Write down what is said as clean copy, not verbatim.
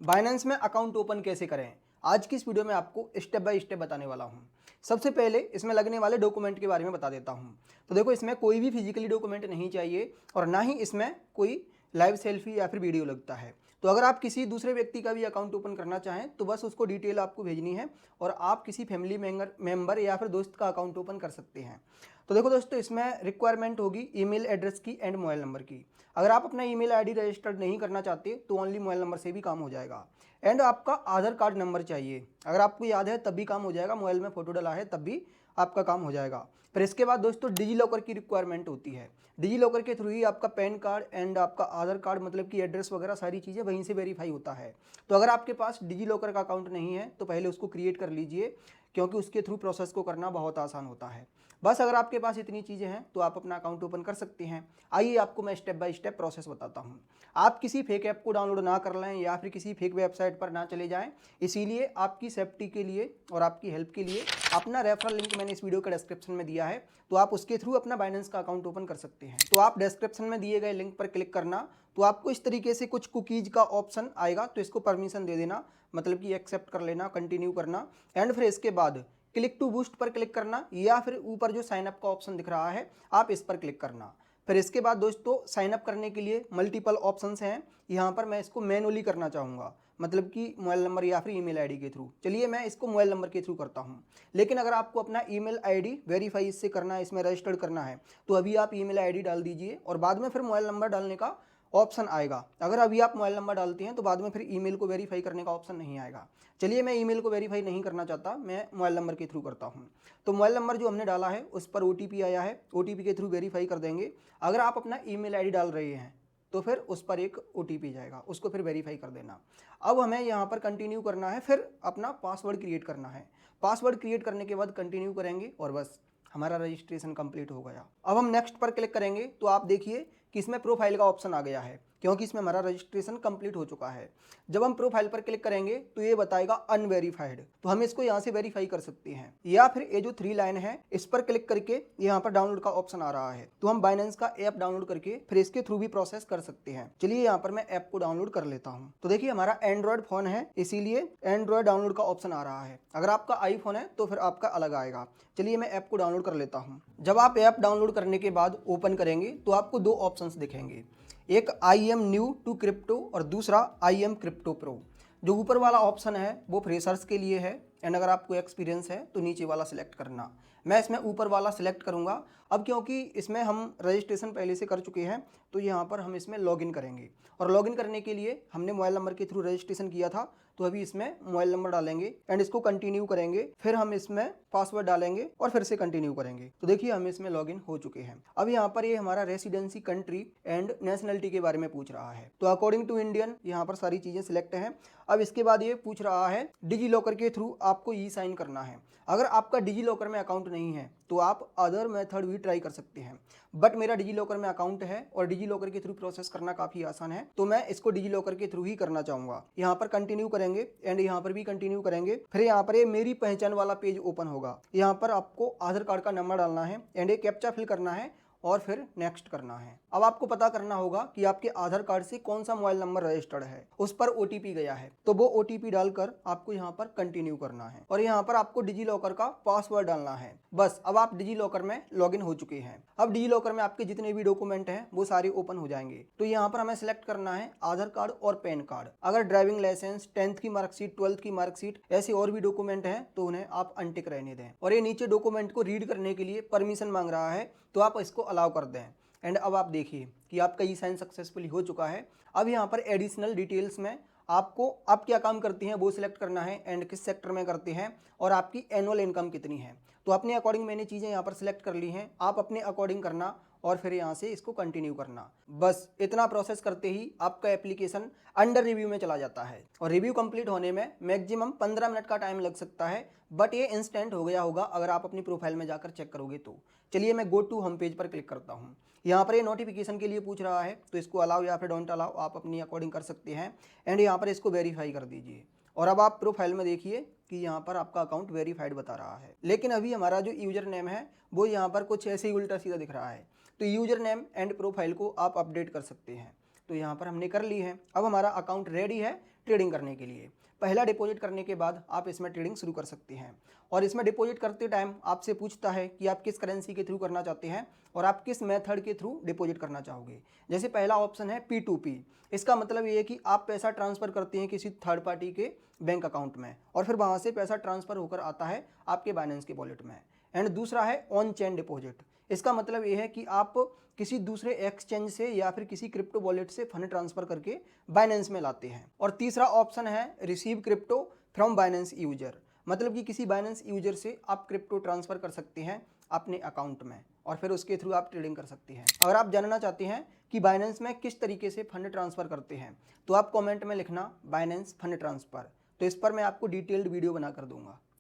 Binance में account open कैसे करें, आज की इस वीडियो में आपको स्टेप बाय स्टेप बताने वाला हूं। सबसे पहले इसमें लगने वाले डॉक्यूमेंट के बारे में बता देता हूं। तो देखो, इसमें कोई भी फिजिकली डॉक्यूमेंट नहीं चाहिए और ना ही इसमें कोई लाइव सेल्फी या फिर वीडियो लगता है। तो अगर आप किसी दूसरे व्यक्ति का भी अकाउंट ओपन करना चाहें तो बस उसको डिटेल आपको भेजनी है और आप किसी फैमिली मेंबर या फिर दोस्त का अकाउंट ओपन कर सकते हैं। तो देखो दोस्तों, इसमें रिक्वायरमेंट होगी ईमेल एड्रेस की एंड मोबाइल नंबर की। अगर आप अपना ईमेल आईडी रजिस्टर्ड नहीं करना चाहते तो ओनली मोबाइल नंबर से भी काम हो जाएगा। एंड आपका आधार कार्ड नंबर चाहिए, अगर आपको याद है तब भी काम हो जाएगा, मोबाइल में फोटो डला है तब भी आपका काम हो जाएगा। फिर इसके बाद दोस्तों डिजी लॉकर की रिक्वायरमेंट होती है। डिजी लॉकर के थ्रू ही आपका पैन कार्ड एंड आपका आधार कार्ड मतलब कि एड्रेस वगैरह सारी चीज़ें वहीं से वेरीफाई होता है। तो अगर आपके पास डिजी लॉकर का अकाउंट नहीं है तो पहले उसको क्रिएट कर लीजिए, क्योंकि उसके थ्रू प्रोसेस को करना बहुत आसान होता है। बस अगर आपके पास इतनी चीज़ें हैं तो आप अपना अकाउंट ओपन कर सकते हैं। आइए आपको मैं स्टेप बाय स्टेप प्रोसेस बताता हूं। आप किसी फेक ऐप को डाउनलोड ना कर लें या फिर किसी फेक वेबसाइट पर ना चले जाएं। इसीलिए आपकी सेफ्टी के लिए और आपकी हेल्प के लिए अपना रेफरल लिंक मैंने इस वीडियो के डिस्क्रिप्शन में दिया है, तो आप उसके थ्रू अपना बाइनेंस का अकाउंट ओपन कर सकते हैं। तो आप डिस्क्रिप्शन में दिए गए लिंक पर क्लिक करना, तो आपको इस तरीके से कुछ कुकीज का ऑप्शन आएगा, तो इसको परमिशन दे देना, मतलब कि एक्सेप्ट कर लेना, कंटिन्यू करना। एंड फिर इसके बाद क्लिक टू बूस्ट पर क्लिक करना या फिर ऊपर जो साइन अप का ऑप्शन दिख रहा है आप इस पर क्लिक करना। फिर इसके बाद दोस्तों साइन अप करने के लिए मल्टीपल ऑप्शंस हैं। यहाँ पर मैं इसको मैनुअली करना चाहूँगा, मतलब कि मोबाइल नंबर या फिर ईमेल आईडी के थ्रू। चलिए मैं इसको मोबाइल नंबर के थ्रू करता हूँ। लेकिन अगर आपको अपना ईमेल आईडी वेरीफाई इससे करना है, इसमें रजिस्टर्ड करना है, तो अभी आप ईमेल आईडी डाल दीजिए और बाद में फिर मोबाइल नंबर डालने का ऑप्शन आएगा। अगर अभी आप मोबाइल नंबर डालते हैं तो बाद में फिर ईमेल को वेरीफाई करने का ऑप्शन नहीं आएगा। चलिए मैं ईमेल को वेरीफाई नहीं करना चाहता, मैं मोबाइल नंबर के थ्रू करता हूँ। तो मोबाइल नंबर जो हमने डाला है उस पर ओटीपी आया है, ओटीपी के थ्रू वेरीफाई कर देंगे। अगर आप अपना ईमेल आईडी डाल रहे हैं तो फिर उस पर एक ओटीपी जाएगा, उसको फिर वेरीफाई कर देना। अब हमें यहाँ पर कंटिन्यू करना है, फिर अपना पासवर्ड क्रिएट करना है। पासवर्ड क्रिएट करने के बाद कंटिन्यू करेंगे और बस हमारा रजिस्ट्रेशन कंप्लीट हो गया। अब हम नेक्स्ट पर क्लिक करेंगे तो आप देखिए कि इसमें प्रोफाइल का ऑप्शन आ गया है, क्योंकि इसमें हमारा रजिस्ट्रेशन कंप्लीट हो चुका है। जब हम प्रोफाइल पर क्लिक करेंगे तो ये बताएगा अनवेरीफाइड, तो हम इसको यहाँ से वेरीफाई कर सकते हैं। या फिर ये जो 3 लाइन है इस पर क्लिक करके यहाँ पर डाउनलोड का ऑप्शन आ रहा है, तो हम बाइनेंस का ऐप डाउनलोड करके फिर इसके थ्रू भी प्रोसेस कर सकते हैं। चलिए यहाँ पर मैं ऐप को डाउनलोड कर लेता हूँ। तो देखिए हमारा एंड्रॉयड फोन है, इसीलिए एंड्रॉयड डाउनलोड का ऑप्शन आ रहा है। अगर आपका आईफोन है तो फिर आपका अलग आएगा। चलिए मैं ऐप को डाउनलोड कर लेता हूँ। जब आप ऐप डाउनलोड करने के बाद ओपन करेंगे तो आपको 2 ऑप्शंस दिखेंगे, एक I am new to crypto और दूसरा आई एम क्रिप्टो प्रो। जो ऊपर वाला ऑप्शन है वो फ्रेशर्स के लिए है, एंड अगर आपको एक्सपीरियंस है तो नीचे वाला सिलेक्ट करना। मैं इसमें ऊपर वाला सिलेक्ट करूंगा। अब क्योंकि इसमें हम रजिस्ट्रेशन पहले से कर चुके हैं तो यहाँ पर हम इसमें लॉगिन करेंगे, और लॉगिन करने के लिए हमने मोबाइल नंबर के थ्रू रजिस्ट्रेशन किया था, तो अभी इसमें मोबाइल नंबर डालेंगे एंड इसको कंटिन्यू करेंगे। फिर हम इसमें पासवर्ड डालेंगे और फिर से कंटिन्यू करेंगे। तो देखिए हम इसमें लॉगिन हो चुके हैं। अब यहाँ पर ये हमारा रेसिडेंसी, कंट्री एंड नेशनलिटी के बारे में पूछ रहा है, तो अकॉर्डिंग टू इंडियन यहाँ पर सारी चीज़ें सिलेक्ट हैं। अब इसके बाद ये पूछ रहा है डिजी लॉकर के थ्रू आपको ई साइन करना है। अगर आपका डिजी लॉकर में अकाउंट नहीं है तो आप अदर मेथड भी ट्राई कर सकते हैं, बट मेरा डिजी लॉकर में अकाउंट है और डिजी लॉकर के थ्रू प्रोसेस करना काफ़ी आसान है, तो मैं इसको डिजी लॉकर के थ्रू ही करना चाहूँगा। यहाँ पर कंटिन्यू करेंगे एंड यहाँ पर भी कंटिन्यू करेंगे। फिर यहाँ पर ये मेरी पहचान वाला पेज ओपन होगा। यहाँ पर आपको आधार कार्ड का नंबर डालना है एंड ये कैप्चा फिल करना है और फिर नेक्स्ट करना है। अब आपको पता करना होगा कि आपके आधार कार्ड से कौन सा मोबाइल नंबर रजिस्टर्ड है, उस पर ओटीपी गया है, तो वो ओटीपी डालकर आपको यहाँ पर कंटिन्यू करना है और यहाँ पर आपको डिजी लॉकर का पासवर्ड डालना है। बस अब आप डिजी लॉकर में लॉगिन हो चुके हैं। अब डिजी लॉकर में आपके जितने भी डॉक्यूमेंट हैं वो सारे ओपन हो जाएंगे। तो यहाँ पर हमें सिलेक्ट करना है आधार कार्ड और पैन कार्ड। अगर ड्राइविंग लाइसेंस, 10th की मार्कशीट, 12th की मार्कशीट, ऐसे और भी डॉक्यूमेंट हैं तो उन्हें आप अनटिक रहने दें। और ये नीचे डॉक्यूमेंट को रीड करने के लिए परमिशन मांग रहा है, तो आप इसको अलाउ कर दें। एंड अब आप देखिए कि आपका ई साइन सक्सेसफुली हो चुका है। अब यहाँ पर एडिशनल डिटेल्स में आपको आप क्या काम करते हैं वो सिलेक्ट करना है एंड किस सेक्टर में करते हैं और आपकी एनुअल इनकम कितनी है। तो अपने अकॉर्डिंग मैंने चीज़ें यहाँ पर सिलेक्ट कर ली हैं, आप अपने अकॉर्डिंग करना और फिर यहाँ से इसको कंटिन्यू करना। बस इतना प्रोसेस करते ही आपका एप्लीकेशन अंडर रिव्यू में चला जाता है और रिव्यू कंप्लीट होने में मैक्सिमम 15 मिनट का टाइम लग सकता है, बट ये इंस्टेंट हो गया होगा अगर आप अपनी प्रोफाइल में जाकर चेक करोगे तो। चलिए मैं गो टू होम पेज पर क्लिक करता हूँ। यहाँ पर ये नोटिफिकेशन के लिए पूछ रहा है, तो इसको अलाउ या फिर डोंट अलाउ आप अपनी अकॉर्डिंग कर सकते हैं। एंड यहाँ पर इसको वेरीफाई कर दीजिए और अब आप प्रोफाइल में देखिए कि यहाँ पर आपका अकाउंट वेरीफाइड बता रहा है। लेकिन अभी हमारा जो यूजर नेम है वो यहाँ पर कुछ ऐसे ही उल्टा सीधा दिख रहा है, तो यूजर नेम एंड प्रोफाइल को आप अपडेट कर सकते हैं। तो यहाँ पर हमने कर ली है। अब हमारा अकाउंट रेडी है ट्रेडिंग करने के लिए। पहला डिपॉजिट करने के बाद आप इसमें ट्रेडिंग शुरू कर सकते हैं। और इसमें डिपॉजिट करते टाइम आपसे पूछता है कि आप किस करेंसी के थ्रू करना चाहते हैं और आप किस मेथड के थ्रू डिपॉजिट करना चाहोगे। जैसे पहला ऑप्शन है P2P। इसका मतलब ये है कि आप पैसा ट्रांसफ़र करते हैं किसी थर्ड पार्टी के बैंक अकाउंट में और फिर वहाँ से पैसा ट्रांसफ़र होकर आता है आपके बाइनेंस के वॉलेट में। एंड दूसरा है ऑन चेन डिपॉजिट। इसका मतलब ये है कि आप किसी दूसरे एक्सचेंज से या फिर किसी क्रिप्टो वॉलेट से फंड ट्रांसफ़र करके बाइनेंस में लाते हैं। और तीसरा ऑप्शन है receive crypto from Binance user. मतलब कि किसी बाइनेंस यूजर से आप क्रिप्टो ट्रांसफ़र कर सकते हैं अपने अकाउंट में और फिर उसके थ्रू आप ट्रेडिंग कर सकते हैं। अगर आप जानना चाहते हैं कि बाइनेंस में किस तरीके से फंड ट्रांसफ़र करते हैं तो आप कमेंट में लिखना बाइनेंस फंड ट्रांसफ़र, तो इस पर मैं आपको डिटेल्ड वीडियो बना कर दूंगा।